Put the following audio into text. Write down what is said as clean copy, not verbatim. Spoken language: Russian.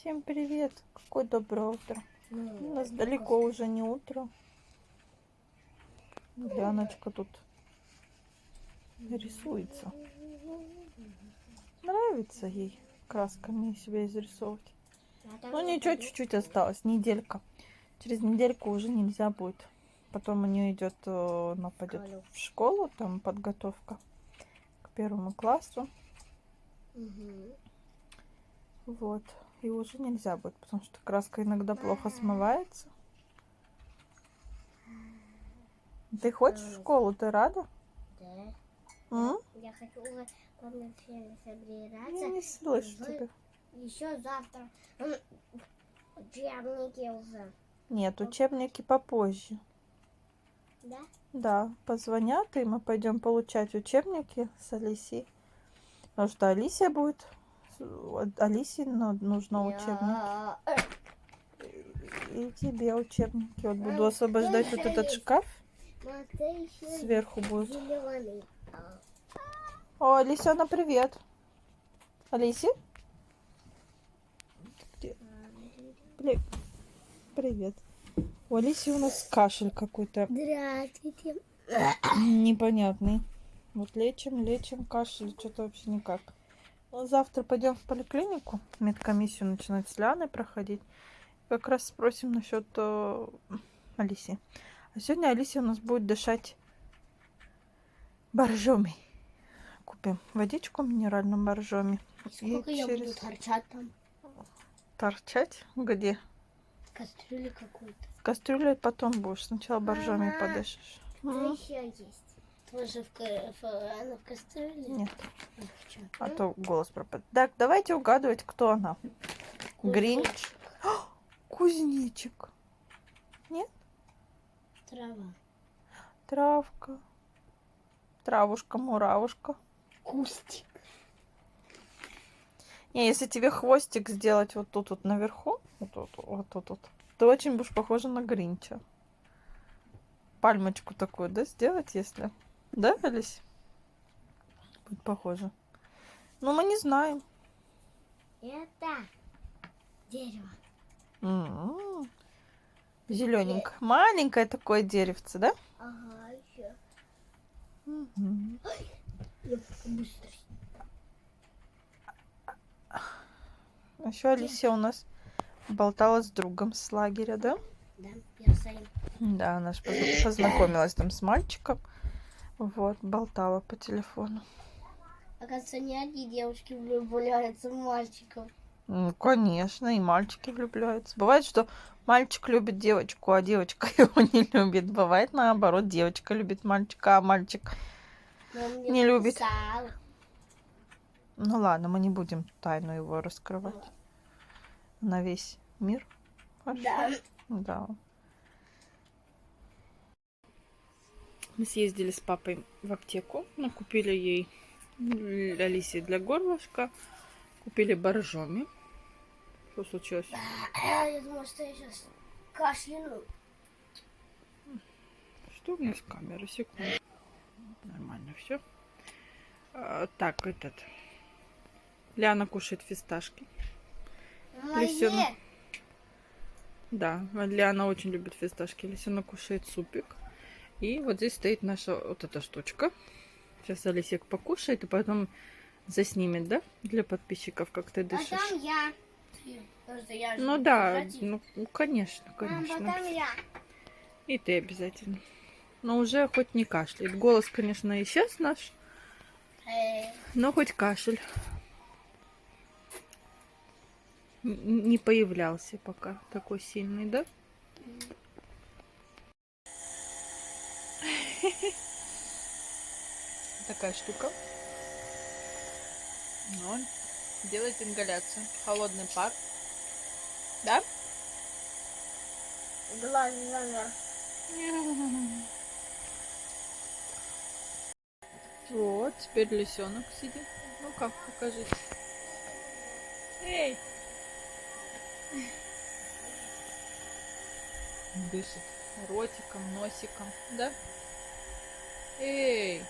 Всем привет! Какое доброе утро! У нас далеко уже не утро. Ляночка тут рисуется. Нравится ей красками себя изрисовывать. Ну ничего, чуть-чуть осталось, неделька. Через недельку уже нельзя будет. Потом у нее идет, она пойдет в школу, там подготовка к 1 классу. Вот. И уже нельзя будет, потому что краска иногда плохо смывается. Ты хочешь в школу? Ты рада? Да. Я хочу уже собираться. Я не слышу тебя. Еще завтра учебники уже. Нет, учебники попозже. Да? Да, позвонят, и мы пойдем получать учебники с Алисией. Потому что Алисия будет... Алисе нужно учебники. И тебе учебники. Вот буду освобождать вот этот шкаф. Сверху будет. О, Алисяна, привет. Алиси? Где? Привет. У Алиси у нас кашель какой-то. Здравствуйте. Непонятный. Вот лечим кашель, что-то вообще никак. Ну, завтра пойдем в поликлинику, медкомиссию начинать с Ляной проходить. Как раз спросим насчет Алиси. А сегодня Алисия у нас будет дышать боржоми. Купим водичку минеральную боржоми. Сколько я буду торчать там? Торчать? Где? В кастрюле какой-то. В кастрюле потом будешь. Сначала боржоми подышишь. Что еще есть? Тоже в кастрюле? Нет. А то голос пропадет. Так, давайте угадывать, кто она. Гринч. Кузнечик. Нет? Трава. Травка. Травушка, муравушка. Кустик. Не, если тебе хвостик сделать вот тут вот наверху, вот тут, ты очень будешь похожа на Гринча. Пальмочку такую, да, сделать, если... Да, Алис? Будет похоже. Ну, мы не знаем. Это дерево. Зелененькое. Маленькое такое деревце, да? Ага, еще. Угу. Быстро. А еще Алисия у нас болтала с другом с лагеря, да? Да, я знаю. Да, она же познакомилась там с мальчиком. Вот, болтала по телефону. Оказывается, не одни девушки влюбляются в мальчиков. Ну, конечно, и мальчики влюбляются. Бывает, что мальчик любит девочку, а девочка его не любит. Бывает наоборот, девочка любит мальчика, а мальчик не любит. Ну ладно, мы не будем тайну его раскрывать на весь мир. Хорошо? Да. Да. Мы съездили с папой в аптеку, мы купили ей Алисе для горлышка, купили боржоми. Что случилось? Я думала, что я сейчас кашляну. Что у нас камера? Секунду. Нормально все. Так, Ляна кушает фисташки. Лисёна... Да, Ляна очень любит фисташки. Лисёна кушает супик. И вот здесь стоит наша вот эта штучка. Сейчас Алисек покушает и потом заснимет, да? Для подписчиков, как ты дышишь. А там я. Ну да, ну конечно, конечно. Там я. И ты обязательно. Но уже хоть не кашляет. Голос, конечно, исчез наш. Но хоть кашель не появлялся пока такой сильный, да? Такая штука. Ну, делает ингаляцию. Холодный пар. Да? Глаз замер. Вот, теперь лисенок сидит. Ну как, покажи. Эй! Дышит ротиком, носиком, да? Эй!